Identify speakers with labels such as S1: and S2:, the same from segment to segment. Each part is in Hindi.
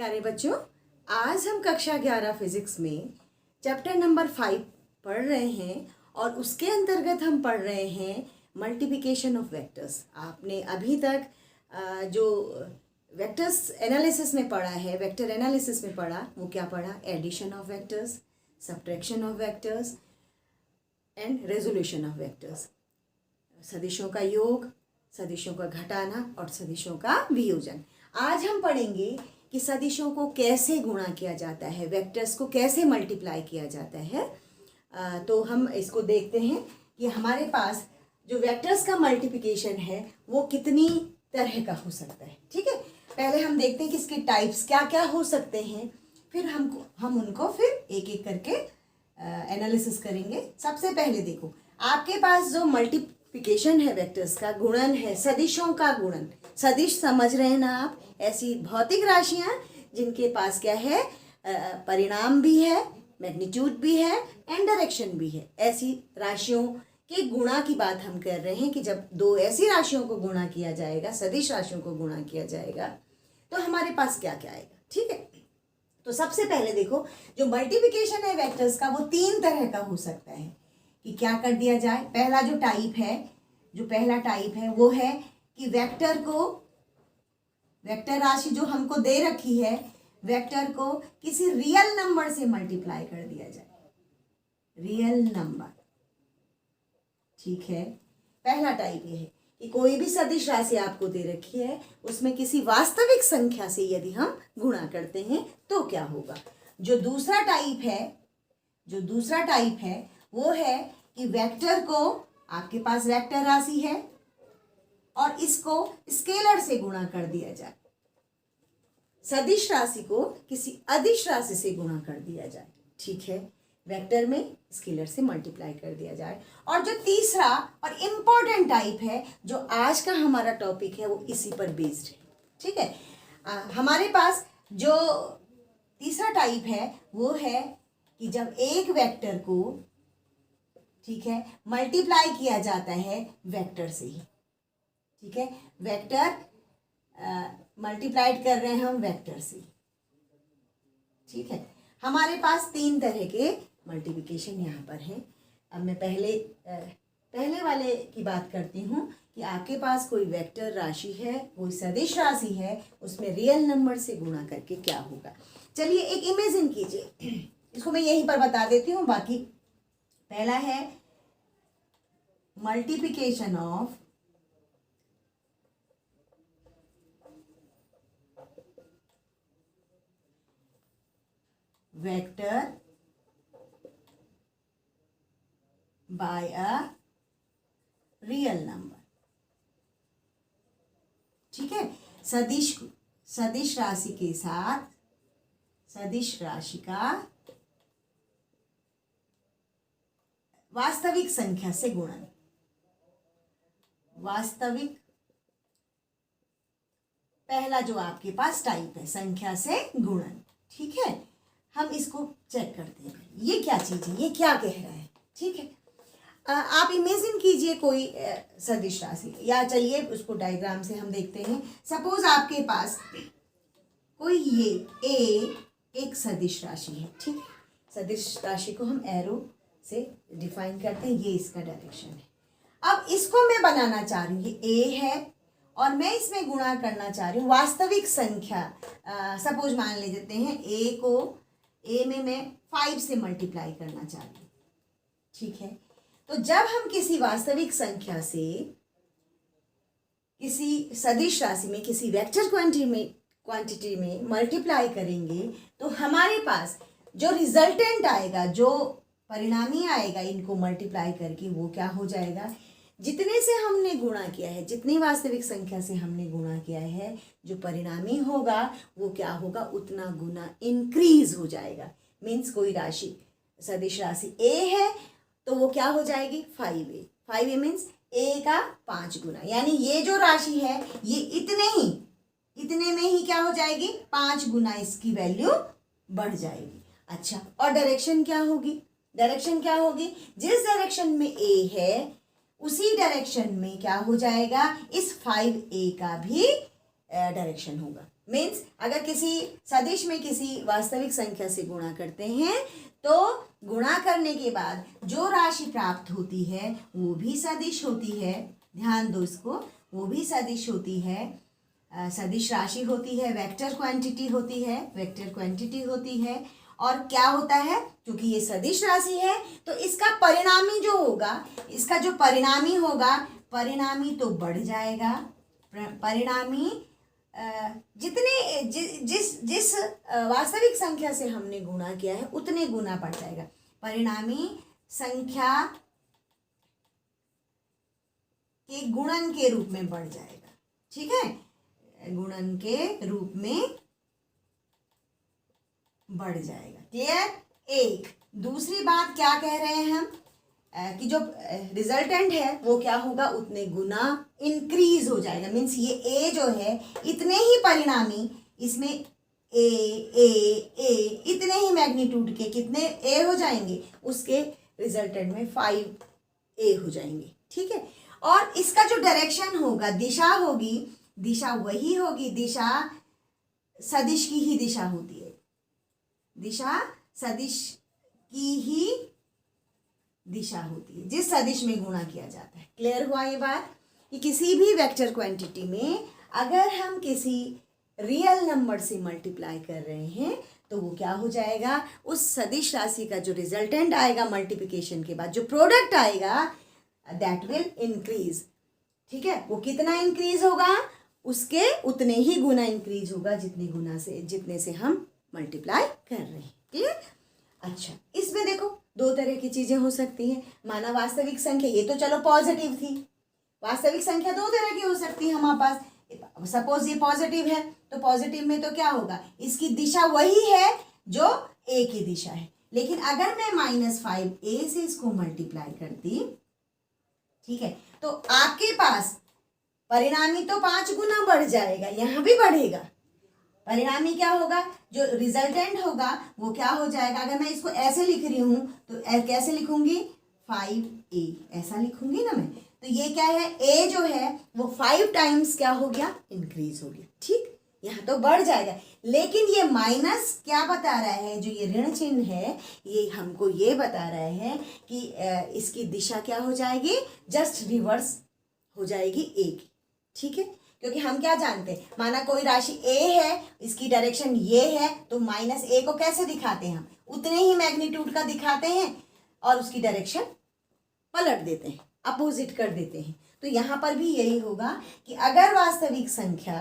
S1: प्यारे बच्चों, आज हम कक्षा 11 फिजिक्स में चैप्टर नंबर 5 पढ़ रहे हैं और उसके अंतर्गत हम पढ़ रहे हैं मल्टीप्लिकेशन ऑफ वेक्टर्स। आपने अभी तक जो वेक्टर्स एनालिसिस में पढ़ा है, वेक्टर एनालिसिस में पढ़ा, वो क्या पढ़ा? Addition of vectors, subtraction of vectors and resolution of vectors. सदिशों का योग, सदिशों का घटाना और सदिशों का वियोजन। आज हम पढ़ेंगे कि सदिशों को कैसे गुणा किया जाता है, वेक्टर्स को कैसे मल्टीप्लाई किया जाता है। तो हम इसको देखते हैं कि हमारे पास जो वेक्टर्स का मल्टीप्लिकेशन है वो कितनी तरह का हो सकता है। ठीक है, पहले हम देखते हैं कि इसके टाइप्स क्या क्या हो सकते हैं, फिर हम उनको फिर एक एक करके एनालिसिस करेंगे। सबसे पहले देखो, आपके पास जो मल्टीप्लिकेशन है वेक्टर्स का, गुणन है, सदिशों का गुणन। सदिश समझ रहे हैं ना आप? ऐसी भौतिक राशियां जिनके पास क्या है, परिणाम भी है, मैग्नीट्यूड भी है एंड डायरेक्शन भी है। ऐसी राशियों के गुणा की बात हम कर रहे हैं कि जब दो ऐसी राशियों को गुणा किया जाएगा, सदिश राशियों को गुणा किया जाएगा, तो हमारे पास क्या क्या आएगा। ठीक है, तो सबसे पहले देखो, जो मल्टीप्लिकेशन है वेक्टर्स का वो तीन तरह का हो सकता है कि क्या कर दिया जाए। पहला जो पहला टाइप है वो है कि वेक्टर राशि जो हमको दे रखी है, वेक्टर को किसी रियल नंबर से मल्टीप्लाई कर दिया जाए। रियल नंबर, ठीक है। पहला टाइप ये है कि कोई भी सदिश राशि आपको दे रखी है, उसमें किसी वास्तविक संख्या से यदि हम गुणा करते हैं तो क्या होगा। जो दूसरा टाइप है वो है कि वेक्टर को, आपके पास वेक्टर राशि है और इसको स्केलर से गुणा कर दिया जाए। सदिश राशि को किसी अदिश राशि से गुणा कर दिया जाए। ठीक है, वेक्टर में स्केलर से मल्टीप्लाई कर दिया जाए। और जो तीसरा और इम्पोर्टेंट टाइप है, जो आज का हमारा टॉपिक है, वो इसी पर बेस्ड है। ठीक है, हमारे पास जो तीसरा टाइप है वो है कि जब एक वेक्टर को, ठीक है, मल्टीप्लाई किया जाता है वेक्टर से ही। ठीक है, वेक्टर मल्टीप्लाइड कर रहे हैं हम वेक्टर से। ठीक है, हमारे पास तीन तरह के मल्टीप्लिकेशन यहाँ पर है। अब मैं पहले वाले की बात करती हूँ कि आपके पास कोई वेक्टर राशि है, कोई सदिश राशि है, उसमें रियल नंबर से गुणा करके क्या होगा। चलिए एक इमेजिन कीजिए, इसको मैं यहीं पर बता देती हूँ। बाकी पहला है multiplication of vector by a real number. ठीक है, सदिश राशि के साथ सदिश राशि का वास्तविक संख्या से गुणन। वास्तविक, पहला जो आपके पास टाइप है, संख्या से गुणन। ठीक है, हम इसको चेक करते हैं, ये क्या चीज है, ये क्या कह रहा है। ठीक है, आप इमेजिन कीजिए कोई सदिश राशि, या चलिए उसको डायग्राम से हम देखते हैं। सपोज आपके पास कोई ये ए एक सदिश राशि है। ठीक है, सदिश राशि को हम एरो से डिफाइन करते हैं, ये इसका डायरेक्शन है। अब इसको मैं बनाना चाह रही हूँ, ये ए है और मैं इसमें गुणा करना चाह रही हूँ वास्तविक संख्या। सपोज मान लेते हैं ए में मैं 5 से मल्टीप्लाई करना चाह रही हूँ। ठीक है, तो जब हम किसी वास्तविक संख्या से किसी सदिश राशि में, किसी वेक्टर क्वांटिटी में मल्टीप्लाई करेंगे, तो हमारे पास जो रिजल्टेंट आएगा, जो परिणामी आएगा इनको मल्टीप्लाई करके, वो क्या हो जाएगा, जितने से हमने गुणा किया है, जितनी वास्तविक संख्या से हमने गुणा किया है, जो परिणामी होगा वो क्या होगा, उतना गुना इंक्रीज हो जाएगा। मीन्स कोई राशि, सदिश राशि ए है तो वो क्या हो जाएगी, 5a। 5a मीन्स ए का 5 गुना, यानी ये जो राशि है ये इतने में ही क्या हो जाएगी, 5 गुना इसकी वैल्यू बढ़ जाएगी। अच्छा, और डायरेक्शन क्या होगी, जिस डायरेक्शन में ए है उसी डायरेक्शन में क्या हो जाएगा, इस 5a का भी डायरेक्शन होगा। मीन्स अगर किसी सदिश में किसी वास्तविक संख्या से गुणा करते हैं तो गुणा करने के बाद जो राशि प्राप्त होती है वो भी सदिश होती है। ध्यान दो इसको, वो भी सदिश होती है, सदिश राशि होती है, वेक्टर क्वांटिटी होती है, वेक्टर क्वांटिटी होती है। और क्या होता है, क्योंकि ये सदिश राशि है तो इसका परिणामी जो होगा, इसका जो परिणामी होगा, परिणामी तो बढ़ जाएगा। परिणामी जितने जिस वास्तविक संख्या से हमने गुणा किया है उतने गुना बढ़ जाएगा। परिणामी संख्या के गुणन के रूप में बढ़ जाएगा। ठीक है, गुणन के रूप में बढ़ जाएगा। क्लियर। एक दूसरी बात क्या कह रहे हैं हम, कि जो रिजल्टेंट है वो क्या होगा, उतने गुना इंक्रीज हो जाएगा। मीन्स ये ए जो है इतने ही परिणामी, इसमें ए ए ए इतने ही मैग्नीट्यूड के कितने ए हो जाएंगे, उसके रिजल्टेंट में 5a हो जाएंगे। ठीक है, और इसका जो डायरेक्शन होगा, दिशा होगी, दिशा वही होगी, दिशा सदिश की ही दिशा होती है, दिशा सदिश की ही दिशा होती है जिस सदिश में गुणा किया जाता है। क्लियर हुआ ये बात, कि किसी भी वेक्टर क्वांटिटी में अगर हम किसी रियल नंबर से मल्टीप्लाई कर रहे हैं तो वो क्या हो जाएगा, उस सदिश राशि का जो रिजल्टेंट आएगा मल्टीप्लिकेशन के बाद, जो प्रोडक्ट आएगा, दैट विल इंक्रीज। ठीक है, वो कितना इंक्रीज होगा, उसके उतने ही गुना इंक्रीज होगा जितने से हम मल्टीप्लाई कर रहे हैं। क्लियर। अच्छा, इसमें देखो दो तरह की चीजें हो सकती हैं। माना वास्तविक संख्या, ये तो चलो पॉजिटिव थी, वास्तविक संख्या दो तरह की हो सकती है हमारे पास। सपोज ये पॉजिटिव है तो पॉजिटिव में तो क्या होगा, इसकी दिशा वही है जो ए की दिशा है। लेकिन अगर मैं -5a से इसको मल्टीप्लाई करती, ठीक है, तो आपके पास परिणामी तो 5 गुना बढ़ जाएगा, यहां भी बढ़ेगा। परिणामी क्या होगा, जो रिजल्टेंट होगा वो क्या हो जाएगा। अगर मैं इसको ऐसे लिख रही हूं तो कैसे लिखूंगी, 5a ऐसा लिखूंगी ना मैं। तो ये क्या है, a जो है वो 5 टाइम्स क्या हो गया, इंक्रीज हो गया। ठीक, यहाँ तो बढ़ जाएगा। लेकिन ये माइनस क्या बता रहा है, जो ये ऋण चिन्ह है ये हमको ये बता रहा है कि इसकी दिशा क्या हो जाएगी, जस्ट रिवर्स हो जाएगी a की। ठीक है, क्योंकि हम क्या जानते हैं, माना कोई राशि a है, इसकी डायरेक्शन ये है, तो -a को कैसे दिखाते हैं, हम उतने ही मैग्नीट्यूड का दिखाते हैं और उसकी डायरेक्शन पलट देते हैं, अपोजिट कर देते हैं। तो यहाँ पर भी यही होगा कि अगर वास्तविक संख्या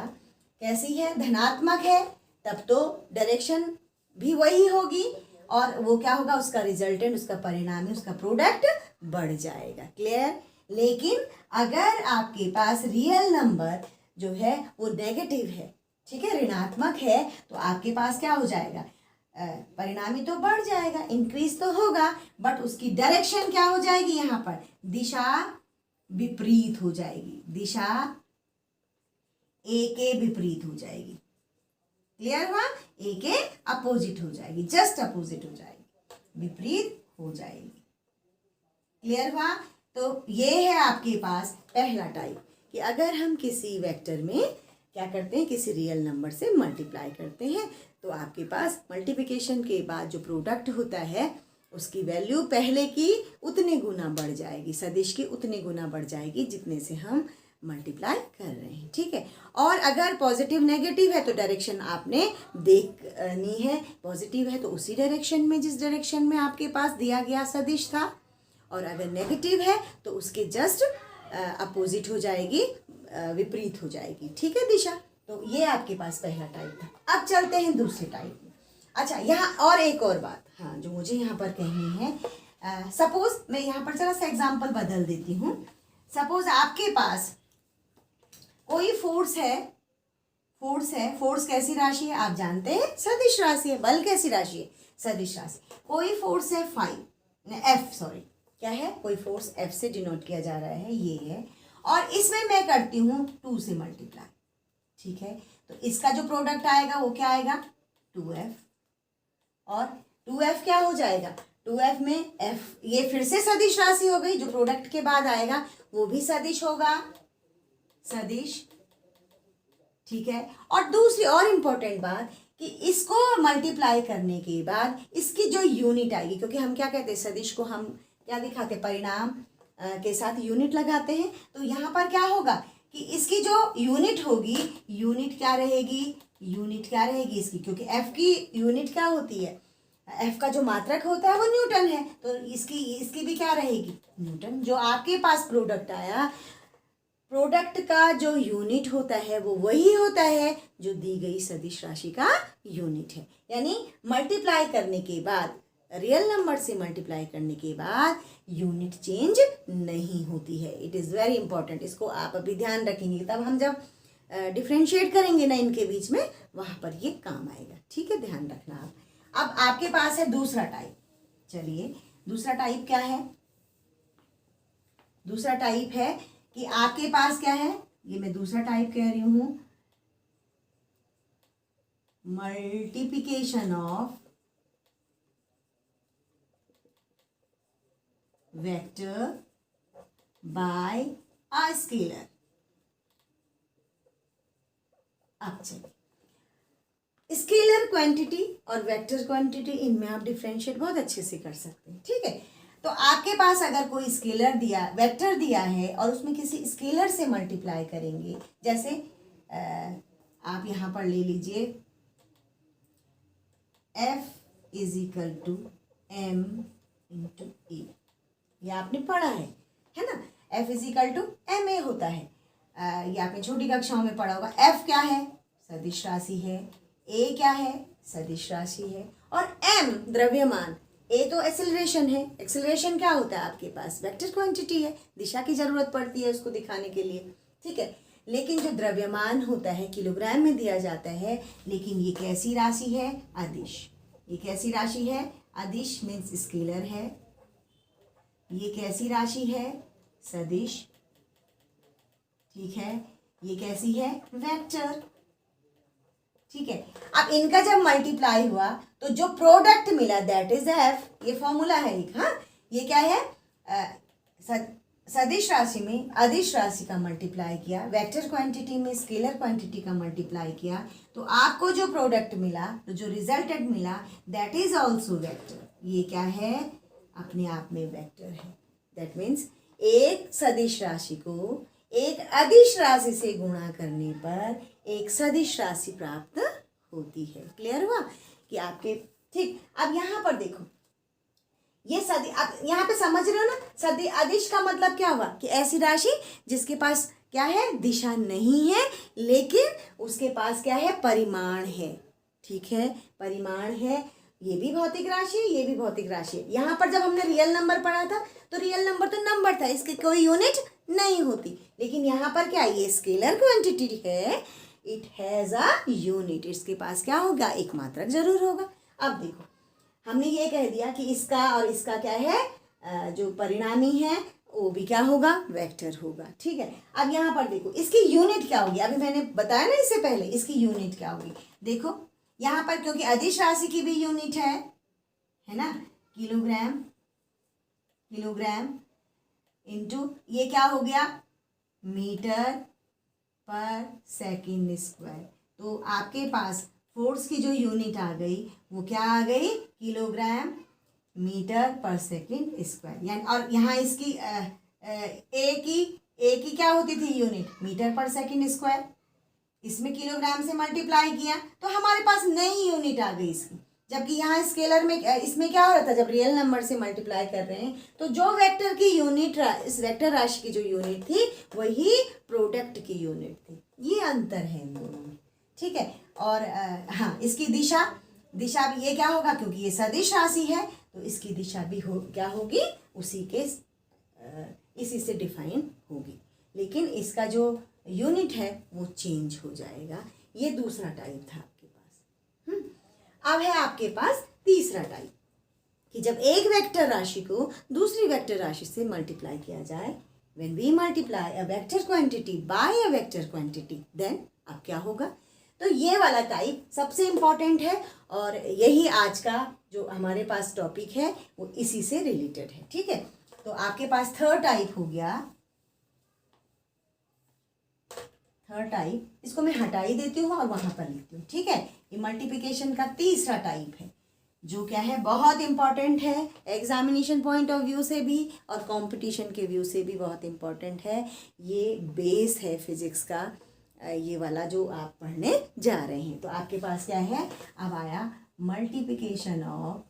S1: कैसी है, धनात्मक है, तब तो डायरेक्शन भी वही होगी और वो क्या होगा, उसका रिजल्टेंट, उसका परिणामी, उसका प्रोडक्ट बढ़ जाएगा। क्लियर। लेकिन अगर आपके पास रियल नंबर जो है वो नेगेटिव है, ठीक है, ऋणात्मक है, तो आपके पास क्या हो जाएगा, परिणामी तो बढ़ जाएगा, इंक्रीज तो होगा, बट उसकी डायरेक्शन क्या हो जाएगी, यहाँ पर दिशा विपरीत हो जाएगी, दिशा ए के विपरीत हो जाएगी। क्लियर हुआ, ए के अपोजिट हो जाएगी, जस्ट अपोजिट हो जाएगी, विपरीत हो जाएगी। क्लियर हुआ। तो ये है आपके पास पहला टाइप, कि अगर हम किसी वेक्टर में क्या करते हैं, किसी रियल नंबर से मल्टीप्लाई करते हैं तो आपके पास मल्टीप्लिकेशन के बाद जो प्रोडक्ट होता है उसकी वैल्यू पहले की उतने गुना बढ़ जाएगी, सदिश की उतने गुना बढ़ जाएगी जितने से हम मल्टीप्लाई कर रहे हैं। ठीक है, और अगर पॉजिटिव नेगेटिव है तो डायरेक्शन आपने देखनी है, पॉजिटिव है तो उसी डायरेक्शन में जिस डायरेक्शन में आपके पास दिया गया सदिश था, और अगर नेगेटिव है तो उसके जस्ट अपोजिट हो जाएगी, विपरीत हो जाएगी। ठीक है, दिशा। तो ये आपके पास पहला टाइप था। अब चलते हैं दूसरे टाइप में। अच्छा, यहाँ और एक और बात, हाँ, जो मुझे यहाँ पर कहनी है, सपोज मैं यहाँ पर जरा सा एग्जाम्पल बदल देती हूँ। सपोज आपके पास कोई फोर्स है, फोर्स कैसी राशि है आप जानते हैं, सदिश राशि है। बल कैसी राशि है, सदिश राशि। कोई फोर्स है क्या है, कोई फोर्स F से डिनोट किया जा रहा है, ये है, और इसमें मैं करती हूँ 2 से मल्टीप्लाई। ठीक है, तो इसका जो प्रोडक्ट आएगा वो क्या आएगा, 2F, और 2F क्या हो जाएगा, 2F में F ये फिर से सदिश राशि हो गई, जो प्रोडक्ट के बाद आएगा वो भी सदिश होगा, सदिश। ठीक है। और दूसरी और इम्पोर्टेंट बात कि इसको मल्टीप्लाई करने के बाद इसकी जो यूनिट आएगी, क्योंकि हम क्या कहते हैं, सदिश को हम क्या दिखाते हैं, परिणाम के साथ यूनिट लगाते हैं। तो यहाँ पर क्या होगा कि इसकी जो यूनिट होगी, यूनिट क्या रहेगी, यूनिट क्या रहेगी इसकी, क्योंकि एफ की यूनिट क्या होती है, एफ का जो मात्रक होता है वो न्यूटन है, तो इसकी भी क्या रहेगी, न्यूटन। जो आपके पास प्रोडक्ट आया, प्रोडक्ट का जो यूनिट होता है वो वही होता है जो दी गई सदिश राशि का यूनिट है। यानी मल्टीप्लाई करने के बाद, रियल नंबर से मल्टीप्लाई करने के बाद यूनिट चेंज नहीं होती है। इट इज़ वेरी इंपॉर्टेंट, इसको आप अभी ध्यान रखेंगे, तब हम जब डिफ्रेंशिएट करेंगे ना इनके बीच में, वहाँ पर ये काम आएगा। ठीक है, ध्यान रखना आप। अब आपके पास है दूसरा टाइप। चलिए, दूसरा टाइप क्या है, दूसरा टाइप है कि आपके पास क्या है, ये मैं दूसरा टाइप कह रही हूं, multiplication of vector by a scalar. अब चलिए, स्केलर क्वांटिटी और वेक्टर क्वांटिटी, इनमें आप डिफरेंशिएट बहुत अच्छे से कर सकते हैं। ठीक है, तो आपके पास अगर कोई स्केलर दिया, वेक्टर दिया है और उसमें किसी स्केलर से मल्टीप्लाई करेंगे, जैसे आप यहाँ पर ले लीजिए F is equal to M into A, ये आपने पढ़ा है ना, F is equal to MA होता है। ये आपने छोटी कक्षाओं में पढ़ा होगा। F क्या है, सदिश राशि है, A क्या है, सदिश राशि है, और M द्रव्यमान, ए तो एक्सेलरेशन है। एक्सेलरेशन क्या होता है आपके पास, वेक्टर क्वांटिटी है, दिशा की जरूरत पड़ती है उसको दिखाने के लिए। ठीक है, लेकिन जो द्रव्यमान होता है किलोग्राम में दिया जाता है, लेकिन ये कैसी राशि है, अदिश। ये कैसी राशि है, अदिश मीन्स स्केलर है। ये कैसी राशि है, सदिश। ठीक है, ये कैसी है, वेक्टर। ठीक है, अब इनका जब मल्टीप्लाई हुआ तो जो प्रोडक्ट मिला दैट इज एफ। ये फॉर्मूला है एक। हाँ, ये क्या है, सदिश राशि में अदिश राशि का मल्टीप्लाई किया, वेक्टर क्वांटिटी में स्केलर क्वांटिटी का मल्टीप्लाई किया, तो आपको जो प्रोडक्ट मिला, तो जो रिजल्टेड मिला, दैट इज ऑल्सो वेक्टर। ये क्या है, अपने आप में वेक्टर है। दैट मीन्स एक सदिश राशि को एक अदिश राशि से गुणा करने पर एक सदिश राशि प्राप्त होती है। क्लियर हुआ कि आपके, ठीक। अब यहाँ पर देखो, ये सदी, अब यहाँ पे समझ रहे हो ना, सदी अदिश का मतलब क्या हुआ कि ऐसी राशि जिसके पास क्या है, दिशा नहीं है, लेकिन उसके पास क्या है, परिमाण है। ठीक है, परिमाण है। ये भी भौतिक राशि है, ये भी भौतिक राशि है। यहाँ पर जब हमने रियल नंबर पढ़ा था तो रियल नंबर तो नंबर था, इसकी कोई यूनिट नहीं होती, लेकिन यहाँ पर क्या, ये स्केलर क्वांटिटी है, इट हैज़ अ यूनिट। इसके पास क्या होगा, एक मात्रक जरूर होगा। अब देखो, हमने ये कह दिया कि इसका और इसका क्या है, जो परिणामी है वो भी क्या होगा, वेक्टर होगा। ठीक है, अब यहाँ पर देखो, इसकी यूनिट क्या होगी, अभी मैंने बताया ना इससे पहले, इसकी यूनिट क्या होगी। देखो यहाँ पर, क्योंकि अदिश राशि की भी यूनिट है ना, किलोग्राम, किलोग्राम इंटू ये क्या हो गया, मीटर पर सेकंड स्क्वायर। तो आपके पास फोर्स की जो यूनिट आ गई वो क्या आ गई, किलोग्राम मीटर पर सेकंड स्क्वायर। यानी, और यहाँ इसकी ए की क्या होती थी यूनिट, मीटर पर सेकंड स्क्वायर। इसमें किलोग्राम से मल्टीप्लाई किया तो हमारे पास नई यूनिट आ गई इसकी। जबकि यहाँ स्केलर में, इसमें क्या हो रहा था, जब रियल नंबर से मल्टीप्लाई कर रहे हैं तो जो वेक्टर की यूनिट, इस वेक्टर राशि की जो यूनिट थी वही प्रोडक्ट की यूनिट थी। ये अंतर है इन दोनों में। ठीक है, और हाँ, इसकी दिशा, दिशा भी ये क्या होगा, क्योंकि ये सदिश राशि है तो इसकी दिशा भी क्या होगी, उसी के इसी से डिफाइन होगी, लेकिन इसका जो यूनिट है वो चेंज हो जाएगा। ये दूसरा टाइप था आपके पास। अब है आपके पास तीसरा टाइप, कि जब एक वेक्टर राशि को दूसरी वेक्टर राशि से मल्टीप्लाई किया जाए, when we multiply a vector quantity by a vector quantity, then अब क्या होगा। तो ये वाला टाइप सबसे इम्पॉर्टेंट है, और यही आज का जो हमारे पास टॉपिक है वो इसी से रिलेटेड है। ठीक है, तो आपके पास थर्ड टाइप हो गया, थर्ड टाइप, इसको मैं हटा ही देती हूँ और वहां पर लिखती हूँ, ठीक है। ये मल्टीप्लिकेशन का तीसरा टाइप है, जो क्या है, बहुत इंपॉर्टेंट है एग्जामिनेशन पॉइंट ऑफ व्यू से भी और कंपटीशन के व्यू से भी बहुत इंपॉर्टेंट है। ये बेस है फिजिक्स का, ये वाला जो आप पढ़ने जा रहे हैं। तो आपके पास क्या है, अब आया multiplication of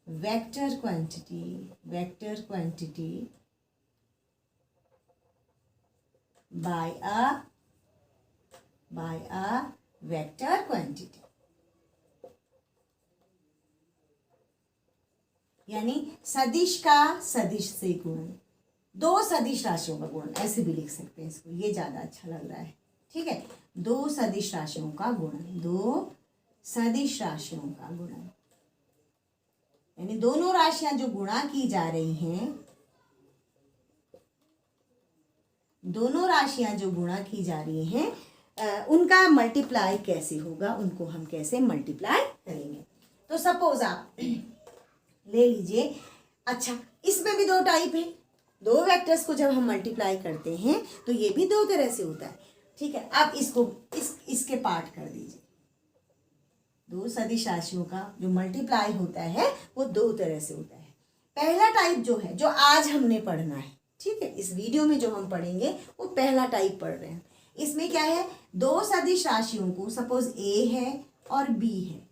S1: vector quantity by a vector quantity, यानी सदिश का सदिश से गुणन, दो सदिश राशियों का गुणन, ऐसे भी लिख सकते हैं इसको, ये ज्यादा अच्छा लग रहा है, ठीक है। दो सदिश राशियों का गुणन, दो सदिश राशियों का गुणन, यानी दोनों राशियां जो गुणा की जा रही हैं, दोनों राशियां जो गुणा की जा रही हैं उनका मल्टीप्लाई कैसे होगा, उनको हम कैसे मल्टीप्लाई करेंगे। तो सपोज आप ले लीजिए, अच्छा इसमें भी दो टाइप है, दो वेक्टर्स को जब हम मल्टीप्लाई करते हैं तो ये भी दो तरह से होता है, ठीक है। अब इसको इसके पार्ट कर दीजिए, दो सदिश राशियों का जो मल्टीप्लाई होता है वो दो तरह से होता है। पहला टाइप जो है, जो आज हमने पढ़ना है, ठीक है, इस वीडियो में जो हम पढ़ेंगे वो पहला टाइप पढ़ रहे हैं। इसमें क्या है, दो सदिश राशियों को, सपोज ए है और बी है,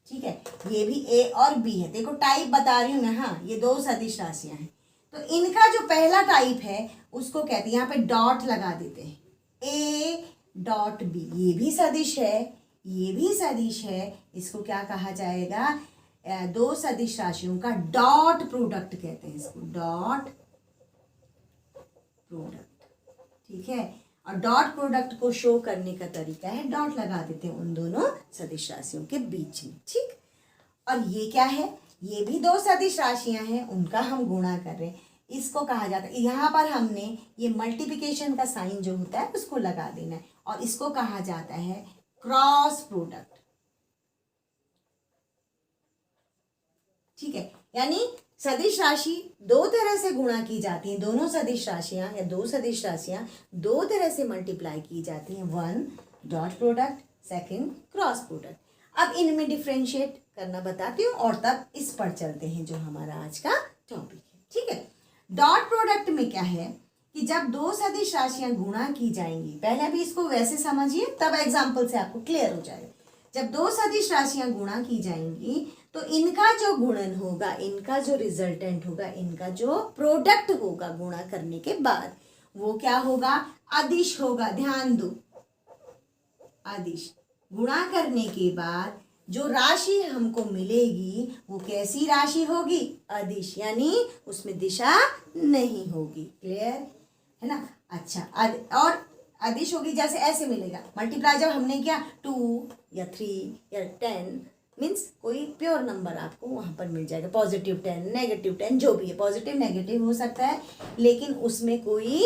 S1: ठीक है, ये भी ए और बी है, देखो टाइप बता रही हूँ मैं, हाँ ये दो सदिश राशियां हैं। तो इनका जो पहला टाइप है उसको कहते हैं, यहाँ पे डॉट लगा देते हैं, ए डॉट बी, ये भी सदिश है, ये भी सदिश है, इसको क्या कहा जाएगा, दो सदिश राशियों का डॉट प्रोडक्ट कहते हैं इसको, डॉट प्रोडक्ट, ठीक है। और डॉट प्रोडक्ट को शो करने का तरीका है, डॉट लगा देते हैं उन दोनों सदिश राशियों के बीच में, ठीक। और ये क्या है, ये भी दो सदिश राशियां हैं, उनका हम गुणा कर रहे हैं, इसको कहा जाता है, यहाँ पर हमने ये मल्टीप्लिकेशन का साइन जो होता है उसको लगा देना है, और इसको कहा जाता है क्रॉस प्रोडक्ट, ठीक है। यानी सदिश राशि दो तरह से गुणा की जाती है, दोनों सदिश राशियां या दो सदिश राशियां दो तरह से मल्टीप्लाई की जाती हैं, one dot product, second cross product. अब इनमें डिफ्रेंशिएट करना बताती हूँ और तब इस पर चलते हैं जो हमारा आज का टॉपिक है, ठीक है। डॉट प्रोडक्ट में क्या है कि जब दो सदिश राशियां गुणा की जाएंगी, पहले भी इसको वैसे समझिए तब एग्जाम्पल से आपको क्लियर हो जाएगा। जब दो सदिश राशियां गुणा की जाएंगी तो इनका जो गुणन होगा, इनका जो रिजल्टेंट होगा, इनका जो प्रोडक्ट होगा गुणा करने के बाद, वो क्या होगा, अदिश होगा। ध्यान दो, अदिश। गुणा करने के बाद जो राशि हमको मिलेगी वो कैसी राशि होगी, अदिश, यानी उसमें दिशा नहीं होगी, क्लियर है ना। अच्छा, और अदिश होगी, जैसे ऐसे मिलेगा, मल्टीप्लाई जब हमने किया 2 या 3 या 10 मीन्स कोई प्योर नंबर आपको वहाँ पर मिल जाएगा, पॉजिटिव 10 नेगेटिव 10 जो भी है, पॉजिटिव नेगेटिव हो सकता है, लेकिन उसमें कोई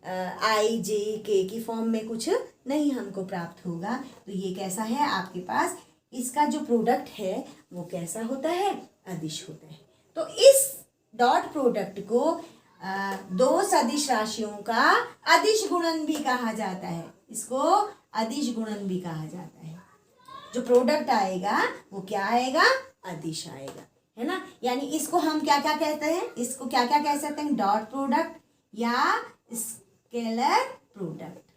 S1: आई जे के की फॉर्म में कुछ नहीं हमको प्राप्त होगा। तो ये कैसा है आपके पास, इसका जो प्रोडक्ट है वो कैसा होता है, अदिश होता है। तो इस डॉट प्रोडक्ट को दो सदिश राशियों का अदिश गुणन भी कहा जाता है, इसको अदिश गुणन भी कहा जाता है। जो प्रोडक्ट आएगा वो क्या आएगा, अदिश आएगा, है ना। यानी इसको हम क्या क्या कहते हैं, इसको क्या क्या कह सकते हैं, डॉट प्रोडक्ट या स्केलर प्रोडक्ट,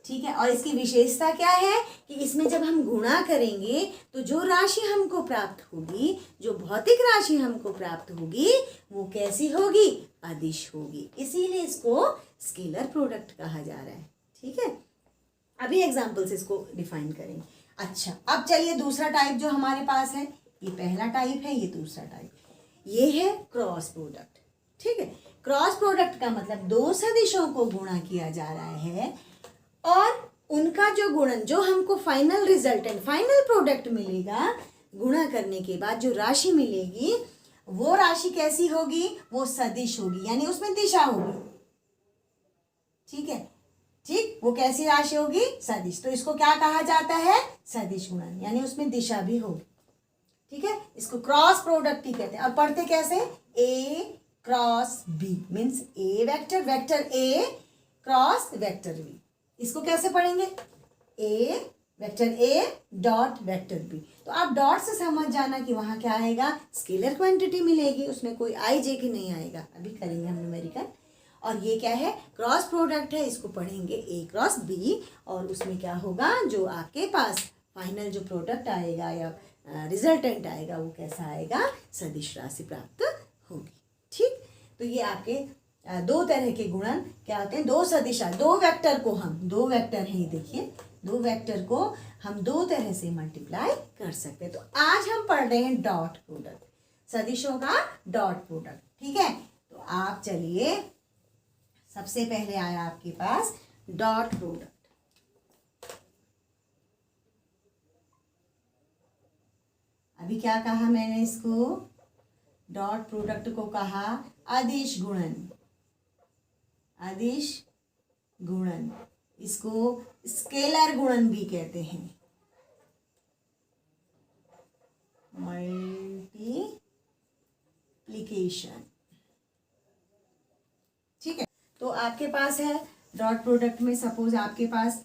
S1: ठीक है। और इसकी विशेषता क्या है कि इसमें जब हम गुणा करेंगे तो जो राशि हमको प्राप्त होगी, जो भौतिक राशि हमको प्राप्त होगी वो कैसी होगी, अदिश होगी, इसीलिए इसको स्केलर प्रोडक्ट कहा जा रहा है, ठीक है। अभी एग्जाम्पल से इसको डिफाइन करेंगे। अच्छा, अब चलिए दूसरा टाइप जो हमारे पास है, ये पहला टाइप है, ये दूसरा टाइप, ये है क्रॉस प्रोडक्ट, ठीक है। क्रॉस प्रोडक्ट का मतलब दो सदिशों को गुणा किया जा रहा है और उनका जो गुणन, जो हमको फाइनल रिजल्टेंट, फाइनल प्रोडक्ट मिलेगा, गुणा करने के बाद जो राशि मिलेगी वो राशि कैसी होगी, वो सदिश होगी, यानी उसमें दिशा होगी, ठीक है, ठीक, वो कैसी राशि होगी? सदिश। तो इसको क्या कहा जाता है? सदिश गुणन, यानी उसमें दिशा भी होगी। ठीक है, इसको क्रॉस प्रोडक्ट ही कहते हैं। और पढ़ते कैसे? A cross B means A vector, vector A cross vector B. इसको कैसे पढ़ेंगे? A vector A dot vector B. तो आप डॉट से समझ जाना कि वहाँ क्या आएगा? स्केलर क्वांटिटी मिलेगी, उसमें कोई आई जे की नहीं आएगा। अभी करेंगे हम न्यूमेरिकल। और ये क्या है? क्रॉस प्रोडक्ट है, इसको पढ़ेंगे ए क्रॉस बी। और उसमें क्या होगा? जो आपके पास फाइनल जो प्रोडक्ट आएगा या रिजल्टेंट आएगा वो कैसा आएगा? सदिश राशि प्राप्त होगी। ठीक, तो ये आपके दो तरह के गुणन क्या होते हैं? दो सदिशा, दो वेक्टर को हम, दो वेक्टर हैं, देखिए दो वेक्टर को हम दो तरह से मल्टीप्लाई कर सकते हैं। तो आज हम पढ़ रहे हैं डॉट प्रोडक्ट, सदिशों का डॉट प्रोडक्ट। ठीक है, तो आप चलिए, सबसे पहले आया आपके पास डॉट प्रोडक्ट। अभी क्या कहा मैंने? इसको डॉट प्रोडक्ट को कहा अदिश गुणन, अदिश गुणन। इसको स्केलर गुणन भी कहते हैं, मल्टीप्लिकेशन। ठीक है, तो आपके पास है डॉट प्रोडक्ट में, सपोज आपके पास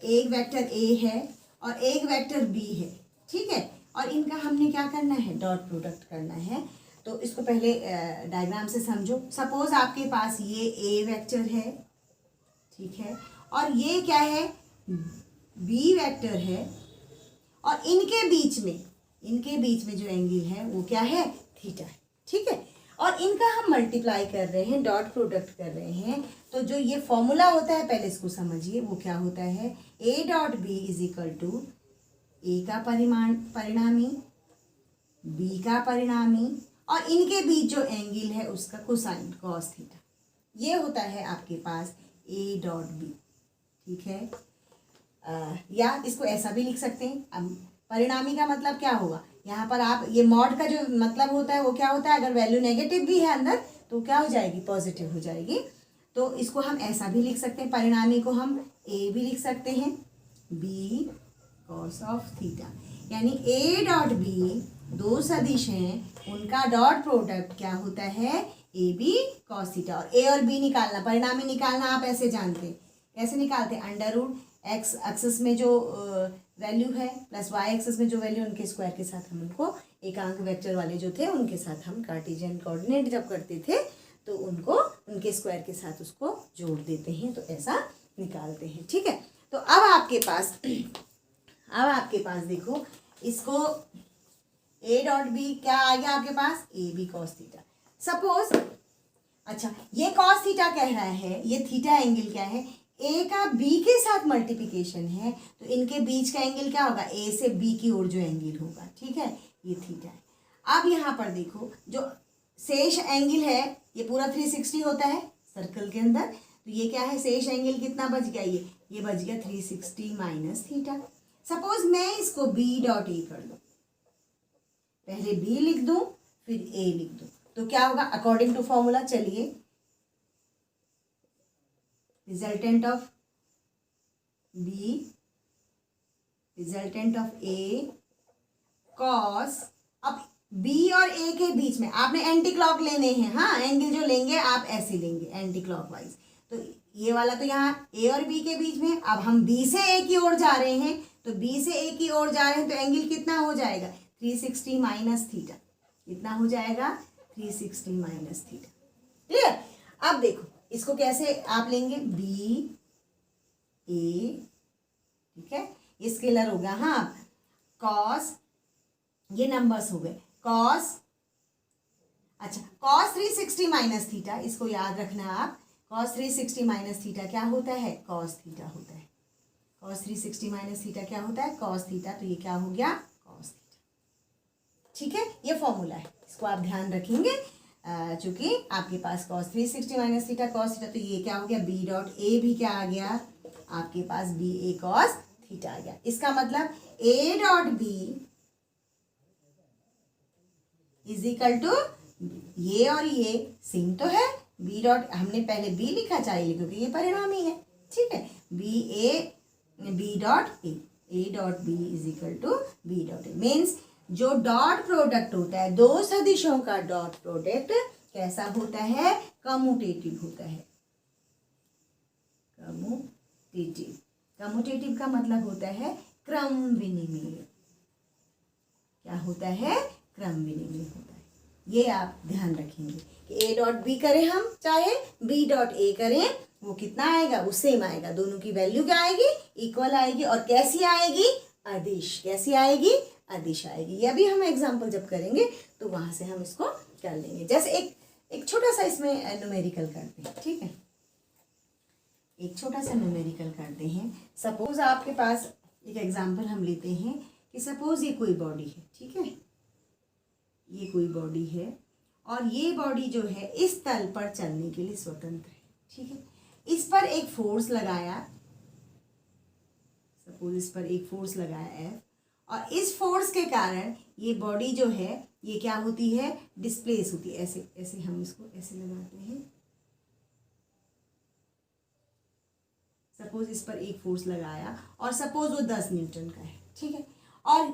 S1: एक वेक्टर ए है और एक वेक्टर बी है। ठीक है, और इनका हमने क्या करना है? डॉट प्रोडक्ट करना है। तो इसको पहले डायग्राम से समझो। सपोज आपके पास ये ए वेक्टर है, ठीक है, और ये क्या है? बी वेक्टर है, और इनके बीच में जो एंगल है वो क्या है? थीटा है। ठीक है, और इनका हम मल्टीप्लाई कर रहे हैं, डॉट प्रोडक्ट कर रहे हैं। तो जो ये फॉर्मूला होता है, पहले इसको समझिए, वो क्या होता है? A dot B is equal to A का परिणामी, बी का परिणामी, और इनके बीच जो एंगल है उसका कोसाइन कॉस थीटा। ये होता है आपके पास ए डॉट बी। ठीक है, या इसको ऐसा भी लिख सकते हैं। अब परिणामी का मतलब क्या होगा? यहाँ पर आप ये मॉड का जो मतलब होता है वो क्या होता है? अगर वैल्यू नेगेटिव भी है अंदर तो क्या हो जाएगी? पॉजिटिव हो जाएगी। तो इसको हम ऐसा भी लिख सकते हैं, परिणामी को हम ए भी लिख सकते हैं, बी कॉस ऑफ थीटा। यानी ए डॉट बी दो सदिश हैं, उनका डॉट प्रोडक्ट क्या होता है? A B cos theta. और ए और बी निकालना, परिणामी निकालना आप ऐसे जानते हैं। कैसे निकालते हैं? अंडर रूट एक्स एक्सिस में जो वैल्यू है प्लस वाई एक्सिस में जो वैल्यू, उनके स्क्वायर के साथ हम उनको एकांक वेक्टर वाले जो थे उनके साथ हम कार्टेशियन कोऑर्डिनेट जब करते थे तो उनको उनके स्क्वायर के साथ उसको जोड़ देते हैं, तो ऐसा निकालते हैं। ठीक है, तो अब आपके पास देखो, इसको ए डॉट बी क्या आ गया आपके पास? A B cos theta. Suppose अच्छा, ये कॉस थीटा कह रहा है, ये थीटा एंगल क्या है? ए का बी के साथ मल्टीप्लिकेशन है, तो इनके बीच का एंगल क्या होगा? ए से बी की ओर जो एंगल होगा, ठीक है, ये थीटा है। अब यहाँ पर देखो, जो शेष एंगल है ये पूरा 360 होता है सर्कल के अंदर, तो ये क्या है? शेष एंगल कितना बच गया? ये बच गया 360 माइनस थीटा। सपोज मैं इसको बी डॉट ए कर दूँ, पहले बी लिख दूँ फिर ए लिख दूँ, तो क्या होगा? अकॉर्डिंग टू फॉर्मूला, चलिए, resultant of b resultant of a cos, अब बी और ए के बीच में आपने एंटी क्लॉक लेने हैं। हाँ, एंगल जो लेंगे आप ऐसे लेंगे एंटी क्लॉकवाइज। तो ये वाला तो यहाँ ए और बी के बीच में, अब हम बी से ए की ओर जा रहे हैं, तो बी से ए की ओर जा रहे हैं तो एंगल कितना हो जाएगा? 360 माइनस थीटा। कितना हो जाएगा? 360 माइनस थीटा। क्लियर? अब देखो इसको कैसे आप लेंगे? बी ए, ठीक है, ये स्केलर हो गया। हाँ, कॉस, ये नंबर्स हो गए, कॉस, अच्छा, कॉस 360 माइनस थीटा, इसको याद रखना आप। कॉस 360 माइनस थीटा क्या होता है? कॉस थीटा होता है। कॉस 360 माइनस थीटा क्या होता है? Cos theta. तो ये क्या हो गया? Cos theta. ठीक है, ये फॉर्मूला है, इसको आप ध्यान रखेंगे। चूंकि आपके पास cos 360 minus theta cos theta, तो ये क्या हो गया? बी डॉट ए भी क्या आ गया आपके पास? बी ए कॉस थीटा आ गया। इसका मतलब a dot B is equal to, ये और ये सेम तो है, बी डॉट, हमने पहले बी लिखा, चाहिए क्योंकि ये परिणामी है, ठीक है, b dot a dot B is equal to b dot a. Means जो डॉट प्रोडक्ट होता है, दो सदिशों का डॉट प्रोडक्ट कैसा होता है? कम्यूटेटिव होता है। कम्यूटेटिव का मतलब होता है क्रम विनिमेय। क्या होता है? क्रम विनिमेय होता है। ये आप ध्यान रखेंगे कि ए डॉट बी करें हम, चाहे बी डॉट ए करें, वो कितना आएगा? वो सेम आएगा। दोनों की वैल्यू क्या आएगी? इक्वल आएगी। और कैसी आएगी? अदिश। कैसी आएगी? अदिश आएगी। ये भी हम एग्जाम्पल जब करेंगे तो वहां से हम इसको कर लेंगे। जैसे एक छोटा सा इसमें न्यूमेरिकल करते हैं, ठीक है, एक छोटा सा न्यूमेरिकल करते हैं। सपोज आपके पास एक एग्जाम्पल हम लेते हैं कि सपोज ये कोई बॉडी है, ठीक है, ये कोई बॉडी है और ये बॉडी जो है इस तल पर चलने के लिए स्वतंत्र है, ठीक है। इस पर एक फोर्स लगाया, सपोज इस पर एक फोर्स लगाया F, और इस फोर्स के कारण ये बॉडी जो है ये क्या होती है? डिस्प्लेस होती है। ऐसे ऐसे हम इसको ऐसे लगाते हैं। सपोज इस पर एक फोर्स लगाया और सपोज वो 10 न्यूटन का है, ठीक है, और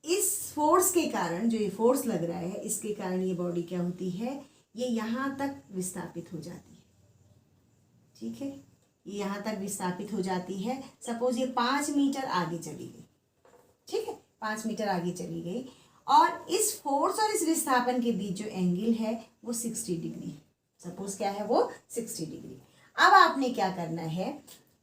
S1: इस फोर्स के कारण, जो ये फोर्स लग रहा है, इसके कारण ये बॉडी क्या होती है? ये यहाँ तक विस्थापित हो जाती है, ठीक है, ये यहाँ तक विस्थापित हो जाती है। सपोज ये 5 मीटर आगे चली गई, ठीक है, 5 मीटर आगे चली गई, और इस फोर्स और इस विस्थापन के बीच जो एंगल है वो 60 डिग्री है। सपोज क्या है वो? 60 डिग्री। अब आपने क्या करना है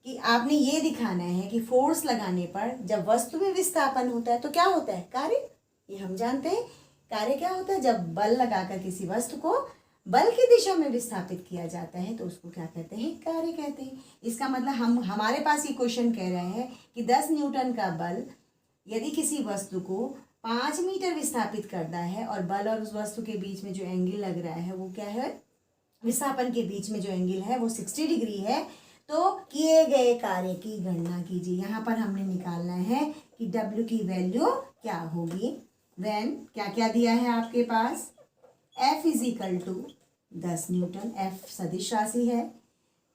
S1: कि आपने ये दिखाना है कि फोर्स लगाने पर जब वस्तु में विस्थापन होता है तो क्या होता है? कार्य। ये हम जानते हैं। कार्य क्या होता है? जब बल लगाकर किसी वस्तु को बल की दिशा में विस्थापित किया जाता है तो उसको क्या कहते हैं? कार्य कहते हैं। इसका मतलब हमारे पास ये क्वेश्चन कह रहे हैं कि 10 न्यूटन का बल यदि किसी वस्तु को 5 मीटर विस्थापित करता है और बल और उस वस्तु के बीच में जो एंगल लग रहा है वो क्या है? विस्थापन के बीच में जो एंगल है वो 60 डिग्री है, तो किए गए कार्य की गणना कीजिए। यहाँ पर हमने निकालना है कि W की वैल्यू क्या होगी। व्हेन क्या क्या दिया है आपके पास? F is equal to 10 newton. F सदिश राशि है।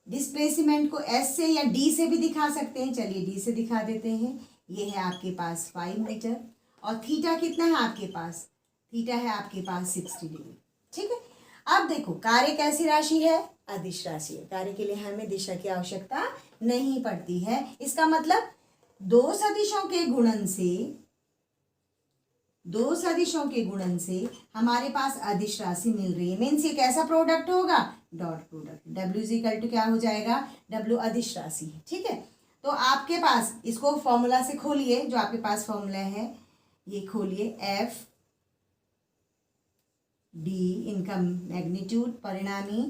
S1: डिस्प्लेसमेंट को S से या D से भी दिखा सकते हैं। चलिए D से दिखा देते हैं। ये है आपके पास 5 मीटर और थीटा कितना है आपके पास? थीटा है आपके पास 60 डिग्री, ठीक है। अब देखो कार्य कैसी राशि है? अदिश राशि है। कार्य के लिए हमें दिशा की आवश्यकता नहीं पड़ती है। इसका मतलब दो सदिशों के गुणन से हमारे पास अदिश राशि मिल रही है। मीन्स ये कैसा प्रोडक्ट होगा? Dot product. W is equal to क्या हो जाएगा? W अदिश राशि है, ठीक है। तो आपके पास इसको फॉर्मूला से खोलिए, जो आपके पास फॉर्मूला है ये खोलिए। F D इनका मैग्नीट्यूड परिणामी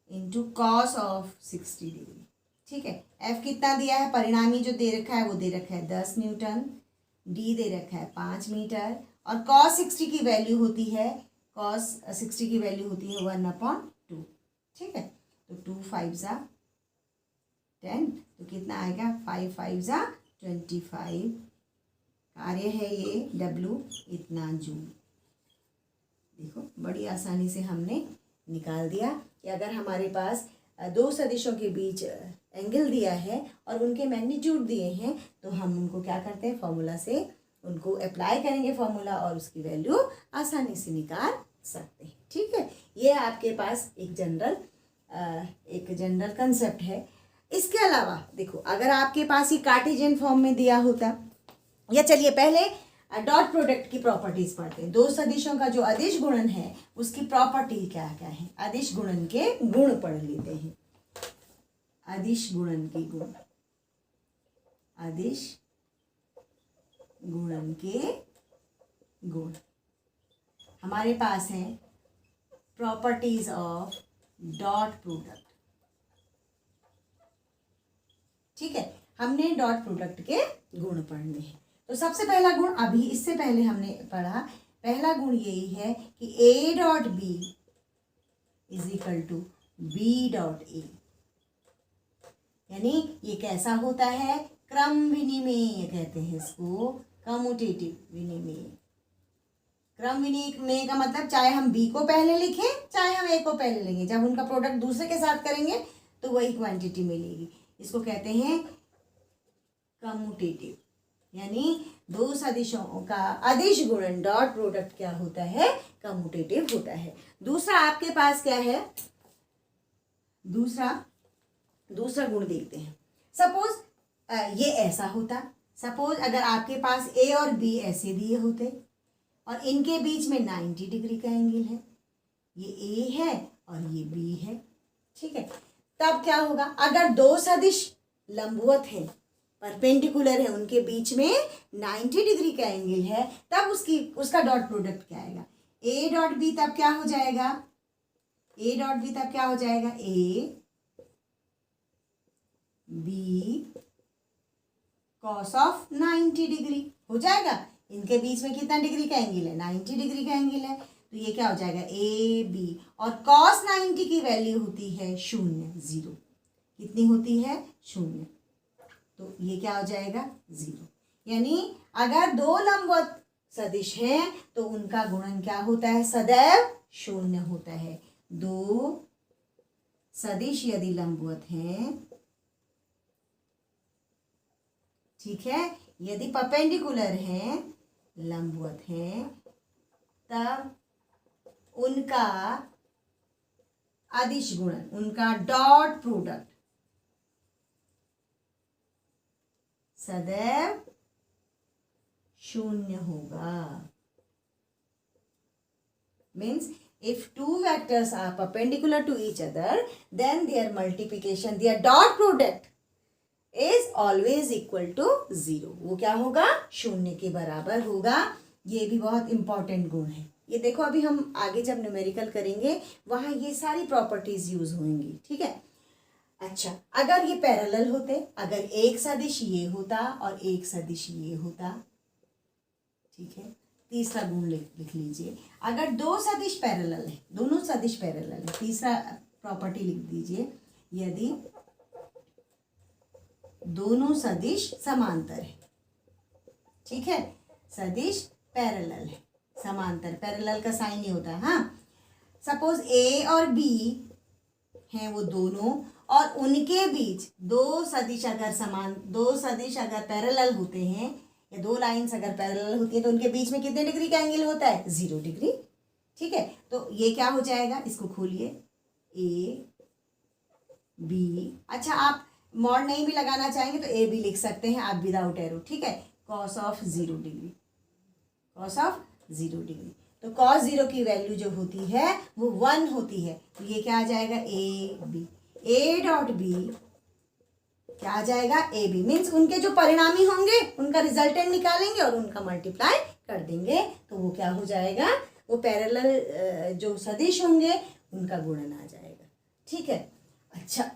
S1: इंटू कॉस ऑफ 60 डिग्री, ठीक है। F कितना दिया है? परिणामी जो दे रखा है वो दे रखा है 10 न्यूटन, D दे रखा है 5 मीटर, और cos 60 की वैल्यू होती है, cos 60 की वैल्यू होती है 1/2, ठीक है। तो 2 5 ज़ा 10, तो कितना आएगा? 5 5 ज़ा 25। कार्य है ये W इतना जूल। देखो बड़ी आसानी से हमने निकाल दिया कि अगर हमारे पास दो सदिशों के बीच एंगल दिया है और उनके मैग्नीट्यूड दिए हैं तो हम उनको क्या करते हैं? फॉर्मूला से उनको अप्लाई करेंगे फॉर्मूला, और उसकी वैल्यू आसानी से निकाल सकते हैं, ठीक है। ये आपके पास एक जनरल कंसेप्ट है। इसके अलावा देखो, अगर आपके पास ये कार्टेशियन फॉर्म में दिया होता, या चलिए पहले डॉट प्रोडक्ट की प्रॉपर्टीज पढ़ते हैं। दो सदिशों का जो अदिश गुणन है उसकी प्रॉपर्टी क्या क्या है? अदिश गुणन के गुण पढ़ लेते हैं। अदिश गुणन के गुण, अदिश गुणन के गुण हमारे पास है प्रॉपर्टीज ऑफ डॉट प्रोडक्ट, ठीक है। हमने डॉट प्रोडक्ट के गुण पढ़ने हैं। तो सबसे पहला गुण, अभी इससे पहले हमने पढ़ा, पहला गुण यही है कि A dot B is equal to b dot a. यानी ये कैसा होता है? क्रम विनिमेय कहते हैं इसको, कम्यूटेटिव विनिमेय। क्रम विनिमेय का मतलब चाहे हम B को पहले लिखें चाहे हम A को पहले लेंगे, जब उनका प्रोडक्ट दूसरे के साथ करेंगे तो वही क्वांटिटी मिलेगी। इसको कहते हैं कम्यूटेटिव, यानी दो सदिशों का अदिश गुणन डॉट प्रोडक्ट क्या होता है, कम्यूटेटिव होता है। दूसरा आपके पास क्या है, दूसरा गुण देखते हैं। सपोज ये ऐसा होता, सपोज अगर आपके पास ए और बी ऐसे दिए होते और इनके बीच में 90 डिग्री का एंगल है, ये ए है और ये बी है, ठीक है। तब क्या होगा, अगर दो सदिश लंबवत हैं, परपेंडिकुलर है, उनके बीच में 90 डिग्री का एंगल है, तब उसका डॉट प्रोडक्ट क्या आएगा, ए डॉट बी तब क्या हो जाएगा, a B cos of 90 degree हो जाएगा। इनके बीच में कितना डिग्री का एंगल है, 90 डिग्री का एंगल है, तो ये क्या हो जाएगा, ए बी, और कॉस 90 की वैल्यू होती है 0, कितनी होती है, 0, तो ये क्या हो जाएगा, 0। यानी अगर दो लंबवत सदिश हैं तो उनका गुणन क्या होता है, सदैव 0 होता है। दो सदिश यदि लंबवत हैं, ठीक है, यदि परपेंडिकुलर हैं, लंबवत हैं, तब उनका अदिश गुणन, उनका डॉट प्रोडक्ट सदैव 0 होगा। Means if two vectors are perpendicular to each other, then their multiplication, their dot product is always equal to 0। वो क्या होगा, 0 के बराबर होगा। ये भी बहुत इंपॉर्टेंट गुण है। ये देखो, अभी हम आगे जब न्यूमेरिकल करेंगे वहाँ ये सारी प्रॉपर्टीज यूज होंगी, ठीक है। अच्छा, अगर ये पैरेलल होते, अगर एक सदिश ये होता और एक सदिश ये होता, ठीक है, तीसरा गुण लिख लीजिए, अगर दो सदिश पैरेलल है, दोनों सदिश पैरेलल है, तीसरा प्रॉपर्टी लिख दीजिए, यदि दोनों सदिश समांतर है, ठीक है, सदिश पैरेलल है, समांतर, पैरेलल का साइन ही होता है, हाँ। सपोज ए और बी हैं वो दोनों, और उनके बीच दो सदिश अगर पैरेलल होते हैं, या दो लाइंस अगर पैरेलल होती है, तो उनके बीच में कितने डिग्री का एंगल होता है, 0 डिग्री, ठीक है। तो ये क्या हो जाएगा, इसको खोलिए, ए बी, अच्छा आप मॉड नहीं भी लगाना चाहेंगे तो ए बी लिख सकते हैं आप विदाउट एरो, ठीक है, cos of 0 degree, cos of 0 degree. तो कॉस 0 की वैल्यू जो होती है वो 1 होती है, तो ये क्या आ जाएगा, a b, a dot b क्या आ जाएगा, ए बी, मीन्स उनके जो परिणामी होंगे उनका रिजल्टेंट निकालेंगे और उनका मल्टीप्लाई कर देंगे, तो वो क्या हो जाएगा, वो पैरेलल जो सदिश होंगे उनका गुणन आ जाएगा, ठीक है। अच्छा,